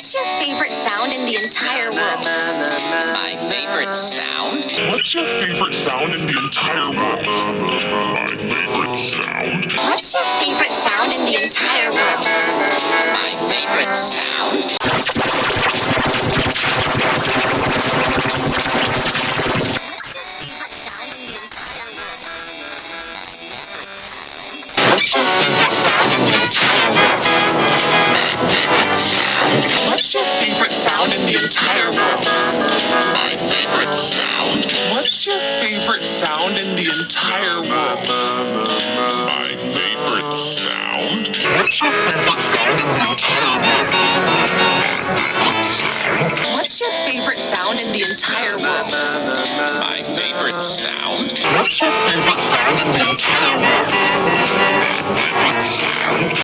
What's your favorite sound in the entire world? My favorite sound? What's your favorite sound in the entire world? My favorite sound? What's your favorite sound in the entire world? My favorite sound? What's your favorite sound in the entire world? My favorite sound? What's your favorite sound in the entire world? My favorite sound? What's your favorite sound in the entire world? My favorite sound? What's your favorite